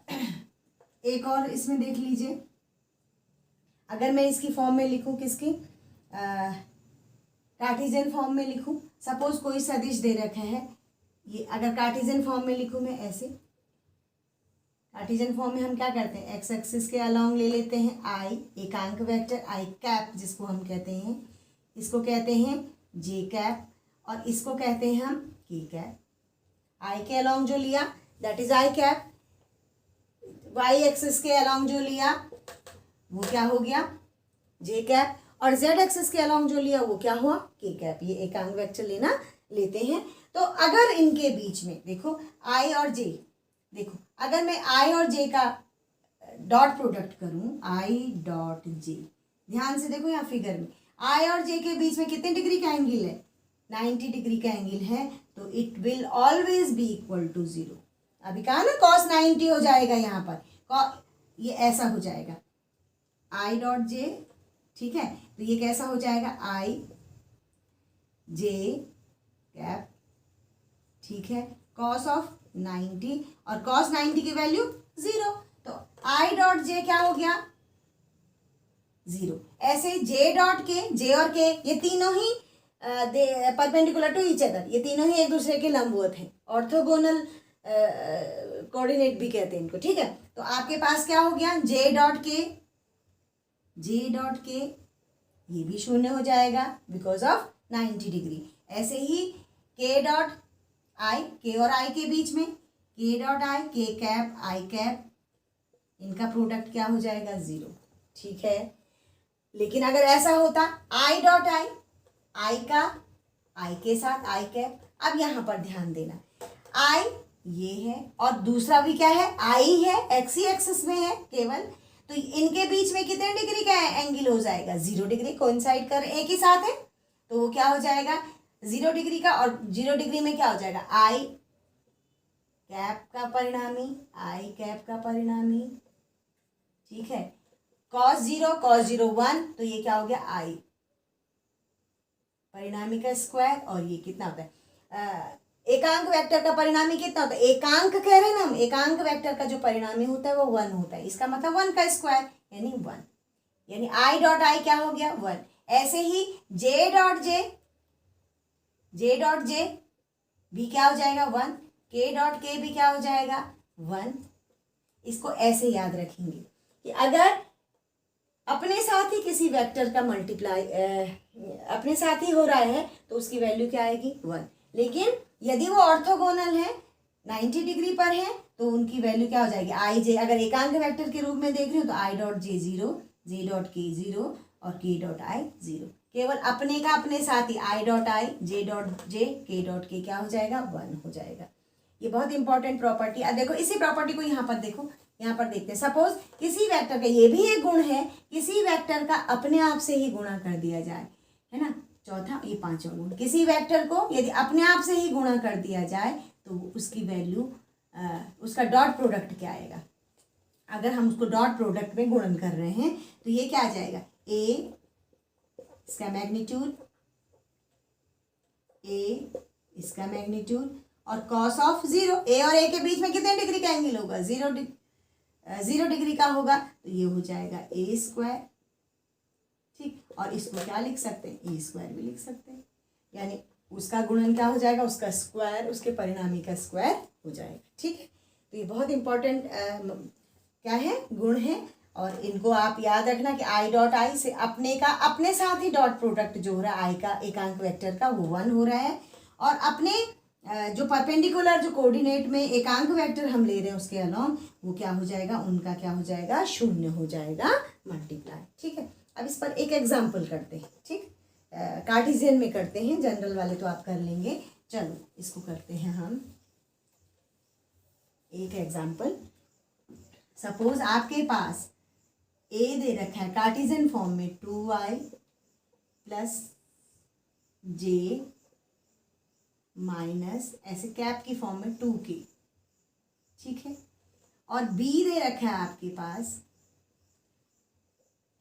S1: एक और इसमें देख लीजिए, अगर मैं इसकी फॉर्म में लिखूं, किसकी, कार्टेशियन फॉर्म में लिखूं, सपोज कोई सदिश दे रखा है, ये अगर कार्टेशियन फॉर्म में लिखूं मैं ऐसे, कार्टेशियन फॉर्म में हम क्या करते हैं, एक्स एक्सिस के अलोंग ले लेते हैं आई, एकांक वेक्टर आई कैप जिसको हम कहते हैं, इसको कहते हैं जे कैप, और इसको कहते हैं हम के कैप। आई के अलोंग जो लिया that is i cap, y axis के अलोंग जो लिया वो क्या हो गया, जे कैप, और जेड एक्सिस के अलोंग जो लिया वो क्या हुआ, के कैप। ये एकांक वेक्टर लेते हैं। तो अगर इनके बीच में देखो आई और जे, देखो अगर मैं आई और जे का डॉट प्रोडक्ट करूं, आई डॉट जे, ध्यान से देखो यहाँ फिगर में आई और जे के बीच में कितने डिग्री का एंगल है, 90 डिग्री का एंगल है, तो it will always be equal to 0। अभी कहा ना cos 90 हो जाएगा, यहाँ पर ये ऐसा हो जाएगा आई डॉट जे, ठीक है, तो ये कैसा हो जाएगा, आई जे कैप, ठीक है, cos ऑफ 90, और cos 90 की वैल्यू 0, तो आई डॉट जे क्या हो गया, 0। ऐसे जे डॉट के, जे और के ये तीनों ही परपेंडिकुलर टू ईच अदर, ये तीनों ही एक दूसरे के लंबवत हैं, ऑर्थोगोनल कोऑर्डिनेट भी कहते हैं इनको, ठीक है। तो आपके पास क्या हो गया, जे डॉट के ये भी 0 हो जाएगा बिकॉज ऑफ 90 डिग्री। ऐसे ही के डॉट आई, के और आई के बीच में के डॉट आई, के कैप आई कैप, इनका प्रोडक्ट क्या हो जाएगा, 0। ठीक है, लेकिन अगर ऐसा होता आई डॉट आई, आई का आई के साथ आई कैप, अब यहाँ पर ध्यान देना, आई ये है और दूसरा भी क्या है, आई है, एक्स ही एक्सिस में है केवल, तो इनके बीच में कितने डिग्री का एंगल हो जाएगा, 0 डिग्री, कोइंसाइड कर एक ही साथ है, तो वो क्या हो जाएगा 0 डिग्री का, और 0 डिग्री में क्या हो जाएगा, आई कैप का परिणामी, आई कैप का परिणामी। ठीक है, cos 0 1, तो ये क्या हो गया आई परिणामी का स्क्वायर, और ये कितना होता है एकांक वेक्टर का परिणामी कितना होता है, एकांक कह रहे हैं ना हम, एकांक वेक्टर का जो परिणामी होता है वो 1 होता है, इसका मतलब 1 का स्क्वायर यानी 1, यानी आई डॉट आई क्या हो गया 1। ऐसे ही जे डॉट जे भी क्या हो जाएगा 1, के डॉट के भी क्या हो जाएगा 1। इसको ऐसे याद रखेंगे कि अगर अपने साथ ही किसी वेक्टर का मल्टीप्लाई अपने साथ ही हो रहा है तो उसकी वैल्यू क्या आएगी 1, लेकिन यदि वो ऑर्थोगोनल है 90 डिग्री पर है तो उनकी वैल्यू क्या हो जाएगी आई जे, अगर एकांक वेक्टर के रूप में देख रहे हो तो I dot J 0, J dot के 0 और के डॉट आई 0, केवल अपने का अपने साथ ही I dot I, J dot J, के डॉट के क्या हो जाएगा 1 हो जाएगा। ये बहुत इंपॉर्टेंट प्रॉपर्टी। अब देखो इसी प्रॉपर्टी को यहाँ पर देखो, यहाँ पर देखते हैं, सपोज किसी वेक्टर का, ये भी एक गुण है, किसी वेक्टर का अपने आप से ही गुणा कर दिया जाए, है ना, चौथा ये पांचवा गुण, किसी वेक्टर को यदि अपने आप से ही गुणा कर दिया जाए तो उसकी वैल्यू उसका डॉट प्रोडक्ट क्या आएगा, अगर हम उसको डॉट प्रोडक्ट में गुणन कर रहे हैं तो ये क्या आ जाएगा, ए इसका मैग्नीट्यूड, ए इसका मैग्नीट्यूड, और कॉस ऑफ 0, ए और ए के बीच में कितने डिग्री का एंगल होगा, 0 डिग्री का होगा, तो ये हो जाएगा ए स्क्वायर। ठीक, और इसको क्या लिख सकते हैं, ए स्क्वायर भी लिख सकते हैं, यानी उसका गुणन क्या हो जाएगा, उसका स्क्वायर उसके परिणामी का स्क्वायर हो जाएगा। ठीक है, तो ये बहुत इंपॉर्टेंट क्या है, गुण है, और इनको आप याद रखना कि आई डॉट आई से अपने का अपने साथ ही डॉट प्रोडक्ट जो हो रहा है आई का एकांक वेक्टर का वो 1 हो रहा है, और अपने जो परपेंडिकुलर जो कोऑर्डिनेट में एकांक वेक्टर हम ले रहे हैं उसके अलोंग वो क्या हो जाएगा, उनका क्या हो जाएगा, 0 हो जाएगा मल्टीप्लाई। ठीक है, अब इस पर एक एग्जाम्पल करते हैं। ठीक, कार्टेशियन में करते हैं, जनरल वाले तो आप कर लेंगे, चलो इसको करते हैं हम एक एग्जाम्पल। सपोज आपके पास ए दे रखा है कार्टेशियन फॉर्म में 2i प्लस जे माइनस ऐसे कैप की फॉर्म में 2k। ठीक है, और बी दे रखा है आपके पास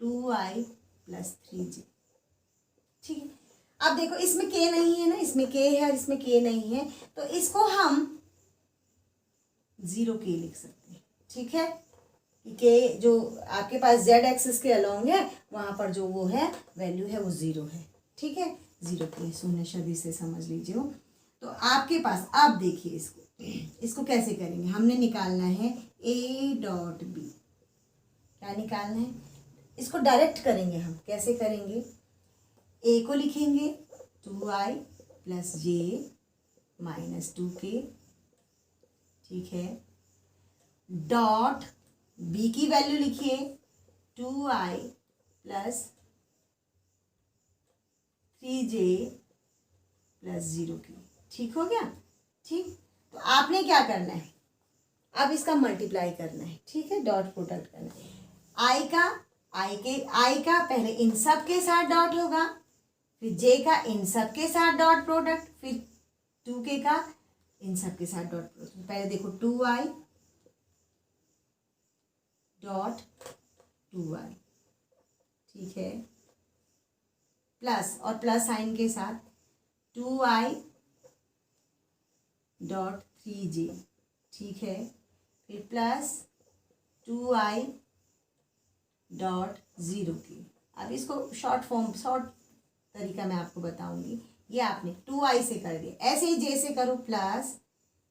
S1: 2i प्लस 3j। ठीक है, अब देखो इसमें k नहीं है ना, इसमें k है और इसमें k नहीं है, तो इसको हम 0k लिख सकते हैं। ठीक है, के जो आपके पास z एक्सिस के अलोंग है वहाँ पर जो वो है वैल्यू है वो 0 है। ठीक है, 0 के शून्य सदी से समझ लीजिए हो। तो आपके पास आप देखिए इसको कैसे करेंगे, हमने निकालना है a डॉट बी। क्या निकालना है, इसको डायरेक्ट करेंगे हम, कैसे करेंगे, a को लिखेंगे 2i प्लस जे माइनस 2k। ठीक है, डॉट b की वैल्यू लिखिए 2i प्लस 3j प्लस 0 की। ठीक हो गया। ठीक, तो आपने क्या करना है, अब इसका मल्टीप्लाई करना है। ठीक है, डॉट प्रोडक्ट करना है, आई का पहले इन सब के साथ डॉट होगा, फिर जे का इन सब के साथ डॉट प्रोडक्ट, फिर 2k का इन सब के साथ डॉट प्रोडक्ट। पहले देखो 2i डॉट 2i। ठीक है, प्लस और प्लस साइन के साथ 2i डॉट 3j। ठीक है, फिर प्लस 2i डॉट 0 की। अब इसको शॉर्ट तरीका मैं आपको बताऊंगी, ये आपने 2i से कर दिया, ऐसे ही j से करो, plus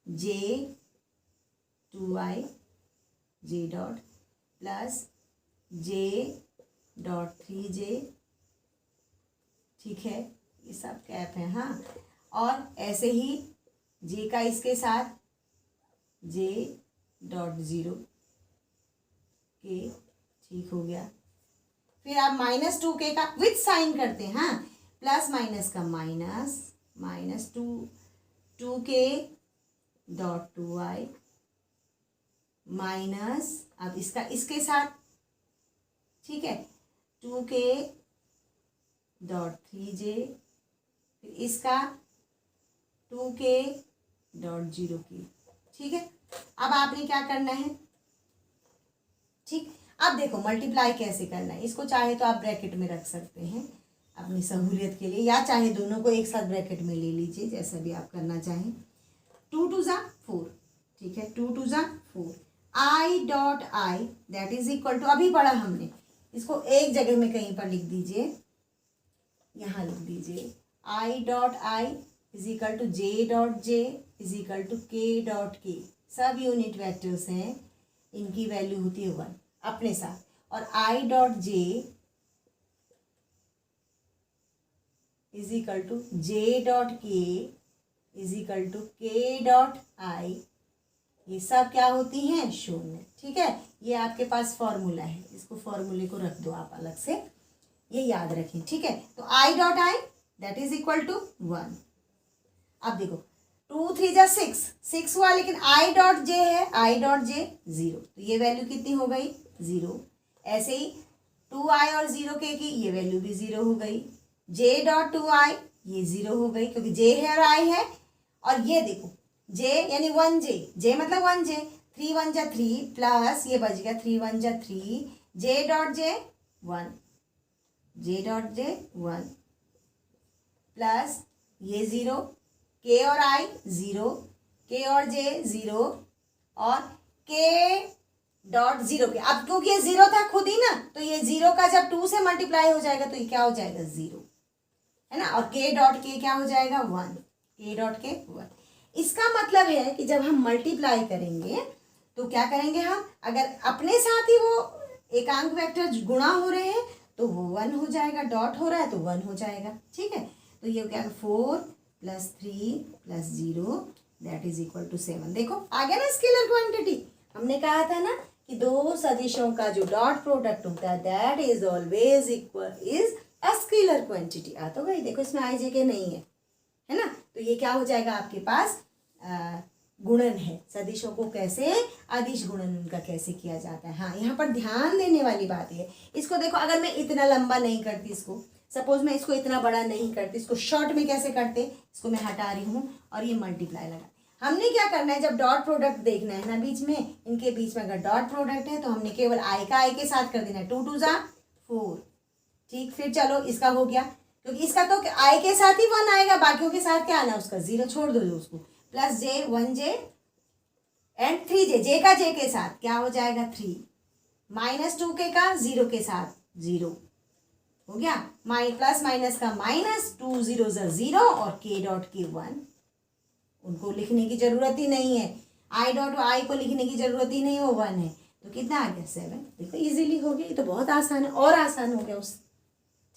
S1: j 2i j dot plus j dot 3j। ठीक है, ये सब कैप है, हाँ, और ऐसे ही j का इसके साथ j डॉट 0 के, ठीक हो गया। फिर आप -2k का विथ साइन करते हैं, हाँ, प्लस माइनस का minus, -2k dot 2i minus, अब इसका इसके साथ, ठीक है, 2k डॉट 3j, फिर इसका 2k डॉट 0k, ठीक है। अब आपने क्या करना है, ठीक, अब देखो मल्टीप्लाई कैसे करना है। इसको चाहे तो आप ब्रैकेट में रख सकते हैं अपनी सहूलियत के लिए, या चाहे दोनों को एक साथ ब्रैकेट में ले लीजिए, जैसा भी आप करना चाहें। 2 2 ज़ा 4, ठीक है, 2 2 ज़ा 4, i dot i that is equal to, अभी पढ़ा हमने, इसको एक जगह में कहीं पर लिख दीजिए, यहाँ लिख दीजिए, i dot i is equal to j dot j is equal to k dot k। सब यूनिट वेक्टर्स हैं, इनकी वैल्यू होती है 1 अपने साथ, और i dot j is equal to j dot k is equal to k dot i, ये सब क्या होती हैं, शून्य, ठीक है। ये आपके पास फॉर्मूला है, इसको फॉर्मूले को रख दो आप अलग से, ये याद रखें, ठीक है। तो i dot i that is equal to 1। अब देखो 2 3 जा 6, 6 हुआ, लेकिन i डॉट j है, i डॉट j 0, तो ये वैल्यू कितनी हो गई, 0। ऐसे ही 2i और 0k की ये वैल्यू भी 0 हो गई, j डॉट 2i ये 0 हो गई, क्योंकि j है और i है। और ये देखो j यानी 1j, j मतलब 1j, 3 1 जा 3 प्लस ये बच गया 3 1 जा 3, j dot j 1, j dot j 1 plus ये 0, k और i 0, k और j 0, और k डॉट 0 के, अब क्योंकि ये 0 था खुद ही ना, तो ये 0 का जब 2 से मल्टीप्लाई हो जाएगा तो ये क्या हो जाएगा, 0, है ना। और k डॉट k क्या हो जाएगा, 1, k डॉट k 1। इसका मतलब है कि जब हम मल्टीप्लाई करेंगे तो क्या करेंगे हम, अगर अपने साथ ही वो एकांक वेक्टर गुणा हो रहे हैं तो वो 1 हो जाएगा, डॉट हो रहा है तो 1 हो जाएगा, ठीक है। तो ये क्या, 4 + 3 + 0 दैट इज इक्वल टू 7। देखो आ गया ना स्केलर क्वांटिटी। हमने कहा था ना कि दो सदिशों का जो डॉट प्रोडक्ट होता है that is always equal is a scalar quantity. आ तो गई, देखो इसमें i j k नहीं है ना, तो ये क्या हो जाएगा आपके पास, गुणन है। सदिशों को कैसे, अदिश गुणन उनका कैसे किया जाता है। हाँ, यहाँ पर ध्यान देने वाली बात है, इसको देखो, अगर मैं इतना लंबा नहीं करती, इसको सपोज मैं इसको इतना बड़ा नहीं करती, इसको शॉर्ट में कैसे करते, इसको मैं हटा रही हूँ और ये मल्टीप्लाई लगा। हमने क्या करना है, जब डॉट प्रोडक्ट देखना है ना बीच में, इनके बीच में अगर डॉट प्रोडक्ट है तो हमने केवल i का i के साथ कर देना है, 2 2 ज़ा 4, ठीक। फिर चलो इसका हो गया, क्योंकि इसका तो i के साथ ही 1 आएगा, बाकियों के साथ क्या आना है, उसका 0 छोड़ दो उसको, plus j 1j and 3j, j का j के साथ क्या हो जाएगा 3, -2k का 0 के साथ 0 हो गया, प्लस माइनस का माइनस, 2 0 ज़ा 0 और k डॉट k 1, उनको लिखने की जरूरत ही नहीं है, i डॉट i को लिखने की जरूरत ही नहीं, वो 1 है, तो कितना आ गया 7। देखो इजीली हो गया, ये तो बहुत आसान है, और आसान हो गया उससे,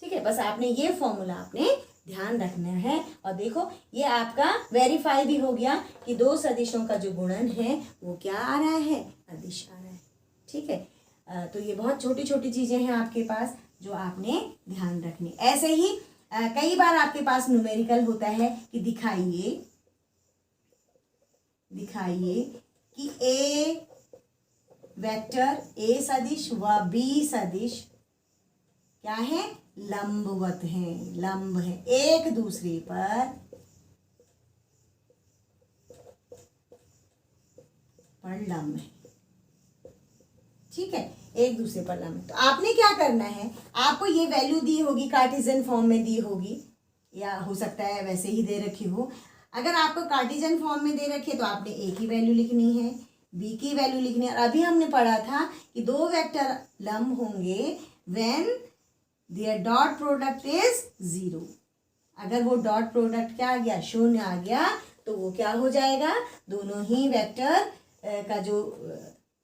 S1: ठीक है। बस आपने ये फॉर्मूला आपने ध्यान रखना है, और देखो ये आपका वेरीफाई भी हो गया कि दो सदिशों का जो गुणन है वो क्या आ रहा है, अदिश आ रहा है, ठीक है। तो ये बहुत छोटी छोटी चीज़ें हैं आपके पास जो आपने ध्यान रखनी। ऐसे ही कई बार आपके पास न्यूमेरिकल होता है कि दिखाइए कि ए वेक्टर ए सदिश व बी सदिश क्या है, लंबवत हैं, लंब है एक दूसरे पर लंब है, ठीक है, एक दूसरे पर लंब है। तो आपने क्या करना है, आपको ये वैल्यू दी होगी, कार्टेशियन फॉर्म में दी होगी, या हो सकता है वैसे ही दे रखी हो। अगर आपको कार्टेशियन फॉर्म में दे रखी है तो आपने ए की वैल्यू लिखनी है, बी की वैल्यू लिखनी है। और अभी हमने पढ़ा था कि दो वेक्टर लंब होंगे when their dot product is 0। अगर वो डॉट प्रोडक्ट क्या आ गया, शून्य आ गया, तो वो क्या हो जाएगा, दोनों ही वेक्टर का जो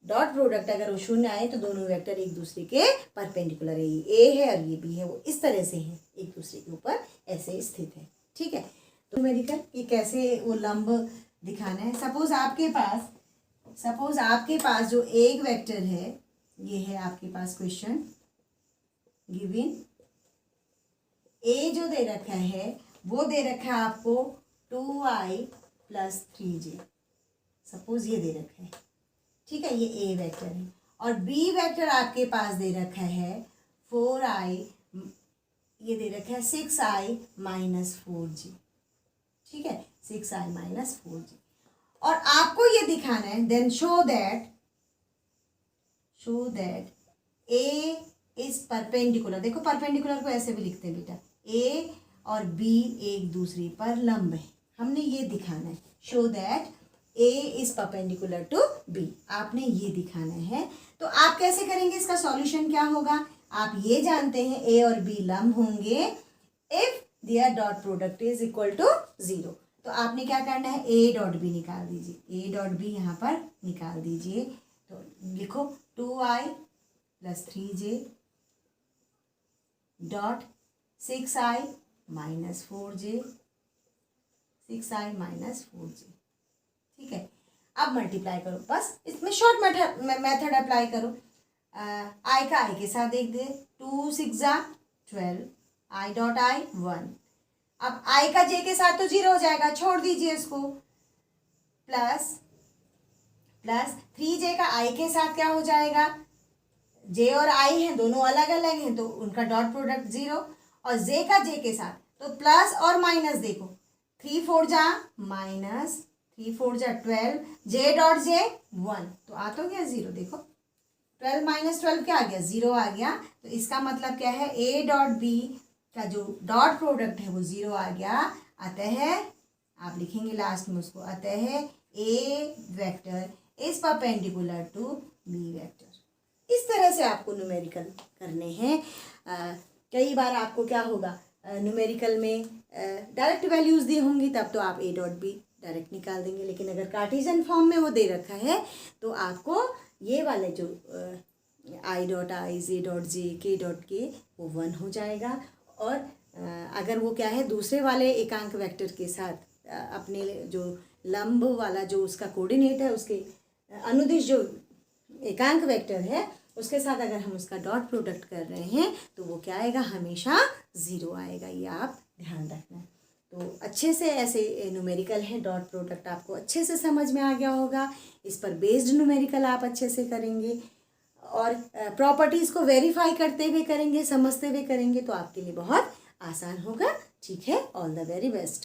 S1: डॉट प्रोडक्ट अगर वो शून्य आए तो दोनों वेक्टर एक दूसरे के परपेंडिकुलर है, ये ए है और ये बी है, वो इस तरह से है, एक दूसरे के ऊपर ऐसे स्थित है, ठीक है। तो न्यूमेरिकल कि कैसे वो लंब दिखाना है। सपोज आपके पास जो एक वेक्टर है ये है आपके पास क्वेश्चन गिवन। ए जो दे रखा है वो दे रखा है आपको 2i + 3j, सपोज ये दे रखा है, ठीक है, ये ए वेक्टर है। और बी वेक्टर आपके पास दे रखा है 4i, ये दे रखा है 6i - 4j, ठीक है, 6i - 4j। और आपको ये दिखाना है then show that a is perpendicular. देखो परपेंडिकुलर को ऐसे भी लिखते हैं बेटा, ए और बी एक दूसरे पर लंब है, हमने ये दिखाना है। Show that a is perpendicular to b, आपने ये दिखाना है। तो आप कैसे करेंगे, इसका सॉल्यूशन क्या होगा, आप ये जानते हैं ए और बी लंब होंगे if their dot product is equal to 0। तो आपने क्या करना है, ए डॉट बी निकाल दीजिए, ए डॉट बी यहाँ पर निकाल दीजिए। तो लिखो 2i + 3j dot 6i - 4j, 6i - 4j, ठीक है। अब मल्टीप्लाई करो, बस इसमें शॉर्ट मेथड अप्लाई करो। आई का आई के साथ देख दे, 2 6 12, आई डॉट आई 1। अब आई का जे के साथ तो 0 हो जाएगा, छोड़ दीजिए इसको। प्लस 3j का आई के साथ क्या हो जाएगा, जे और आई हैं दोनों अलग अलग हैं तो उनका डॉट प्रोडक्ट 0, और जे का जे के साथ तो प्लस और माइनस, देखो 3 4 -, 3 4 12, जे डॉट जे 1, तो आ तो गया 0। देखो 12 - 12 क्या आ गया, 0 आ गया। तो इसका मतलब क्या है, ए डॉट बी का जो डॉट प्रोडक्ट है वो 0 आ गया। अतः आप लिखेंगे लास्ट में उसको, अतः A vector is perpendicular to B vector. इस तरह से आपको न्यूमेरिकल करने हैं। कई बार आपको क्या होगा, न्यूमेरिकल में डायरेक्ट वैल्यूज़ दी होंगी तब तो आप ए डॉट बी डायरेक्ट निकाल देंगे, लेकिन अगर कार्टेशियन फॉर्म में वो दे रखा है तो आपको ये वाले जो I dot I, J dot J, के डॉट के, वो 1 हो जाएगा। और अगर वो क्या है, दूसरे वाले एकांक वेक्टर के साथ अपने जो लंब वाला जो उसका कोऑर्डिनेट है, उसके अनुदिश जो एकांक वेक्टर है उसके साथ अगर हम उसका डॉट प्रोडक्ट कर रहे हैं तो वो क्या आएगा, हमेशा 0 आएगा, ये आप ध्यान रखना। तो अच्छे से ऐसे न्यूमेरिकल है, डॉट प्रोडक्ट आपको अच्छे से समझ में आ गया होगा। इस पर बेस्ड न्यूमेरिकल आप अच्छे से करेंगे और प्रॉपर्टीज़ को वेरीफाई करते हुए करेंगे, समझते हुए करेंगे तो आपके लिए बहुत आसान होगा। ठीक है, ऑल द वेरी बेस्ट।